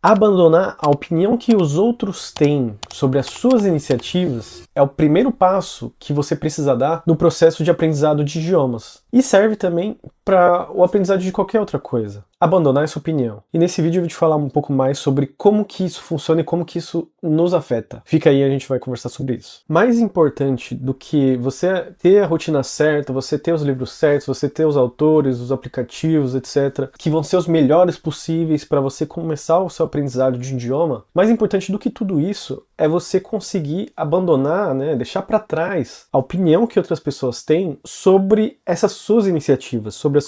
Abandonar a opinião que os outros têm sobre as suas iniciativas é o primeiro passo que você precisa dar no processo de aprendizado de idiomas. E serve também para o aprendizado de qualquer outra coisa. Abandonar essa opinião. E nesse vídeo eu vou te falar um pouco mais sobre como que isso funciona e como que isso nos afeta. Fica aí, a gente vai conversar sobre isso. Mais importante do que você ter a rotina certa, você ter os livros certos, você ter os autores, os aplicativos, etc., que vão ser os melhores possíveis para você começar o seu aprendizado de idioma, mais importante do que tudo isso é você conseguir abandonar, deixar para trás a opinião que outras pessoas têm sobre essas suas iniciativas, sobre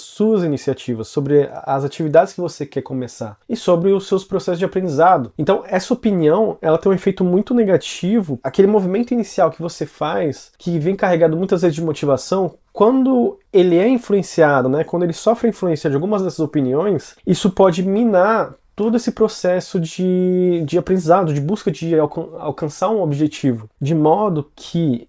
as atividades que você quer começar e sobre os seus processos de aprendizado. Então, essa opinião, ela tem um efeito muito negativo. Aquele movimento inicial que você faz, que vem carregado muitas vezes de motivação, quando ele é influenciado, quando ele sofre a influência de algumas dessas opiniões, isso pode minar todo esse processo de aprendizado, de busca de alcançar um objetivo, de modo que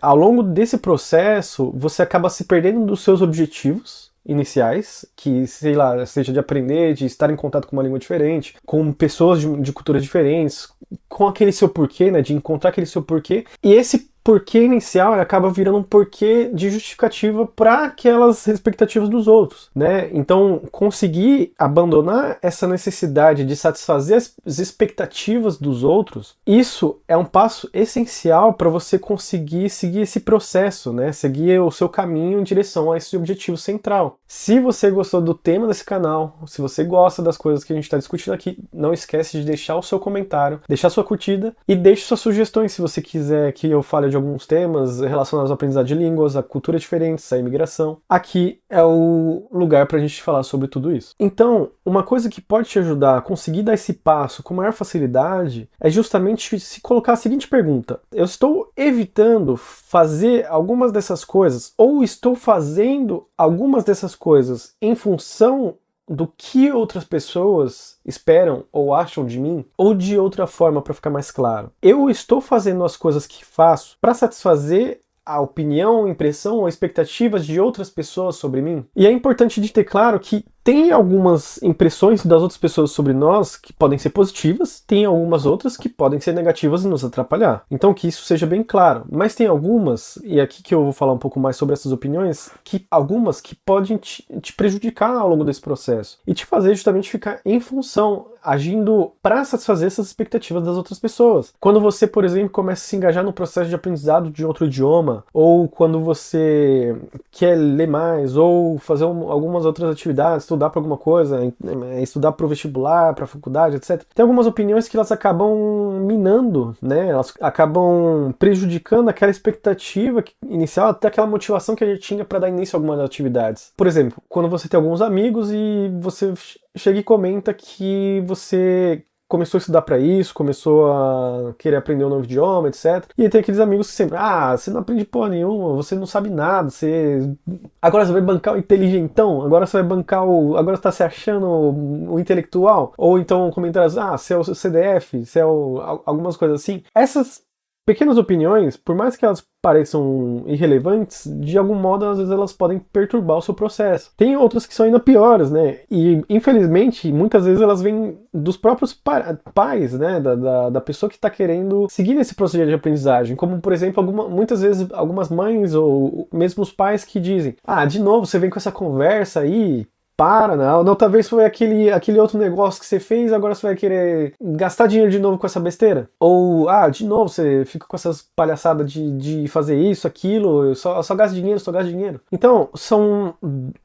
ao longo desse processo você acaba se perdendo dos seus objetivos iniciais, que, sei lá, seja de aprender, de estar em contato com uma língua diferente, com pessoas de culturas diferentes, com aquele seu porquê, de encontrar aquele seu porquê, e esse porquê inicial acaba virando um porquê de justificativa para aquelas expectativas dos outros, Então, conseguir abandonar essa necessidade de satisfazer as expectativas dos outros, isso é um passo essencial para você conseguir seguir esse processo, Seguir o seu caminho em direção a esse objetivo central. Se você gostou do tema desse canal, se você gosta das coisas que a gente está discutindo aqui, não esquece de deixar o seu comentário, deixar sua curtida e deixe suas sugestões se você quiser que eu fale de alguns temas relacionados ao aprendizado de línguas, a culturas diferentes, a imigração. Aqui é o lugar para a gente falar sobre tudo isso. Então, uma coisa que pode te ajudar a conseguir dar esse passo com maior facilidade é justamente se colocar a seguinte pergunta: eu estou evitando fazer algumas dessas coisas ou estou fazendo algumas dessas coisas em função do que outras pessoas esperam ou acham de mim, ou de outra forma, para ficar mais claro. Eu estou fazendo as coisas que faço para satisfazer a opinião, impressão ou expectativas de outras pessoas sobre mim? E é importante de ter claro que tem algumas impressões das outras pessoas sobre nós que podem ser positivas, tem algumas outras que podem ser negativas e nos atrapalhar. Então que isso seja bem claro. Mas tem algumas, e é aqui que eu vou falar um pouco mais sobre essas opiniões, algumas que podem te prejudicar ao longo desse processo e te fazer justamente ficar em função, agindo para satisfazer essas expectativas das outras pessoas. Quando você, por exemplo, começa a se engajar no processo de aprendizado de outro idioma, ou quando você quer ler mais, ou fazer algumas outras atividades, estudar para alguma coisa, estudar para o vestibular, para a faculdade, etc. Tem algumas opiniões que elas acabam minando, Elas acabam prejudicando aquela expectativa inicial, até aquela motivação que a gente tinha para dar início a algumas atividades. Por exemplo, quando você tem alguns amigos e você chega e comenta que você começou a estudar para isso, começou a querer aprender um novo idioma, etc. E aí tem aqueles amigos que sempre, você não aprende porra nenhuma, você não sabe nada, agora você vai bancar o inteligentão, agora você vai bancar agora você tá se achando o intelectual, ou então comentários, você é o CDF, você é algumas coisas assim. Essas pequenas opiniões, por mais que elas pareçam irrelevantes, de algum modo, às vezes elas podem perturbar o seu processo. Tem outras que são ainda piores, E, infelizmente, muitas vezes elas vêm dos próprios pais, Da pessoa que está querendo seguir nesse processo de aprendizagem. Como, por exemplo, muitas vezes algumas mães ou mesmo os pais que dizem: de novo, você vem com essa conversa aí, não. Da outra vez foi aquele outro negócio que você fez, agora você vai querer gastar dinheiro de novo com essa besteira? Ou, de novo, você fica com essas palhaçadas de fazer isso, aquilo, só gasta dinheiro. Então, são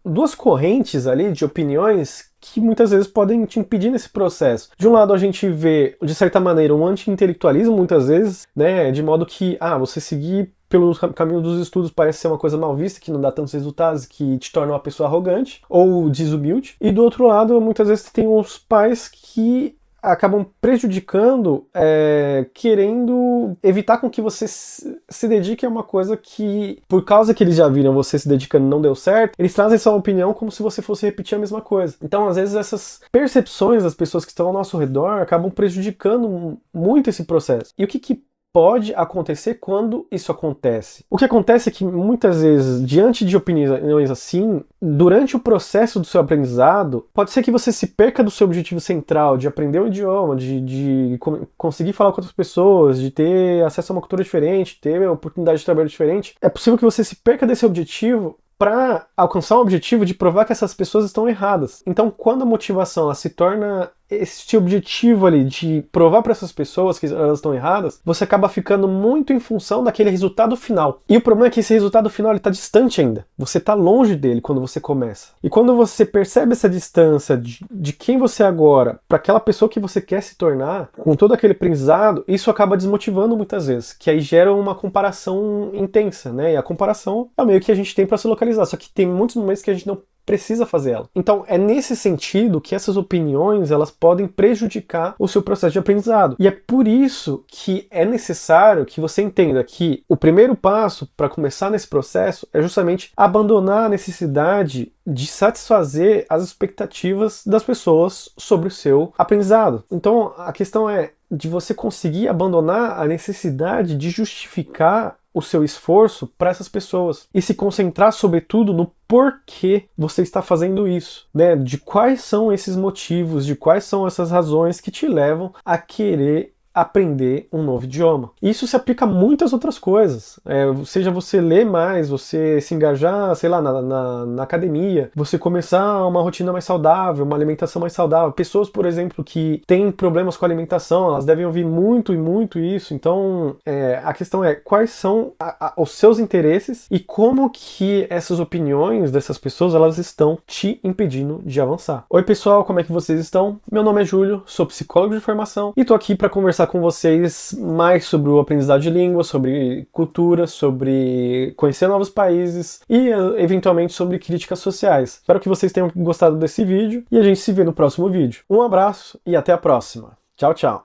duas correntes ali de opiniões que muitas vezes podem te impedir nesse processo. De um lado, a gente vê, de certa maneira, um anti-intelectualismo, muitas vezes, de modo que, você seguir pelo caminho dos estudos parece ser uma coisa mal vista, que não dá tantos resultados, que te torna uma pessoa arrogante ou desumilde. E do outro lado, muitas vezes tem os pais que acabam prejudicando, querendo evitar com que você se dedique a uma coisa que, por causa que eles já viram você se dedicando e não deu certo, eles trazem sua opinião como se você fosse repetir a mesma coisa. Então, às vezes, essas percepções das pessoas que estão ao nosso redor acabam prejudicando muito esse processo. E o que pode acontecer quando isso acontece. O que acontece é que muitas vezes, diante de opiniões assim, durante o processo do seu aprendizado, pode ser que você se perca do seu objetivo central, de aprender o idioma, de conseguir falar com outras pessoas, de ter acesso a uma cultura diferente, ter uma oportunidade de trabalho diferente. É possível que você se perca desse objetivo para alcançar o objetivo de provar que essas pessoas estão erradas. Então, quando a motivação ela se torna este objetivo ali de provar para essas pessoas que elas estão erradas, você acaba ficando muito em função daquele resultado final. E o problema é que esse resultado final está distante ainda. Você está longe dele quando você começa. E quando você percebe essa distância de quem você é agora para aquela pessoa que você quer se tornar, com todo aquele aprendizado, isso acaba desmotivando muitas vezes, que aí gera uma comparação intensa, né? E a comparação é o meio que a gente tem para se localizar, só que tem muitos momentos que a gente não precisa fazer ela. Então é nesse sentido que essas opiniões elas podem prejudicar o seu processo de aprendizado. E é por isso que é necessário que você entenda que o primeiro passo para começar nesse processo é justamente abandonar a necessidade de satisfazer as expectativas das pessoas sobre o seu aprendizado. Então a questão é de você conseguir abandonar a necessidade de justificar o seu esforço para essas pessoas e se concentrar sobretudo no porquê você está fazendo isso, né? De quais são esses motivos, de quais são essas razões que te levam a querer aprender um novo idioma. Isso se aplica a muitas outras coisas. Seja você ler mais, você se engajar, sei lá, na academia, você começar uma rotina mais saudável, uma alimentação mais saudável. Pessoas, por exemplo, que têm problemas com a alimentação, elas devem ouvir muito e muito isso. Então, a questão é quais são os seus interesses e como que essas opiniões dessas pessoas, elas estão te impedindo de avançar. Oi, pessoal, como é que vocês estão? Meu nome é Júlio, sou psicólogo de formação e tô aqui para conversar com vocês mais sobre o aprendizado de língua, sobre cultura, sobre conhecer novos países e eventualmente sobre críticas sociais. Espero que vocês tenham gostado desse vídeo e a gente se vê no próximo vídeo. Um abraço e até a próxima. Tchau, tchau.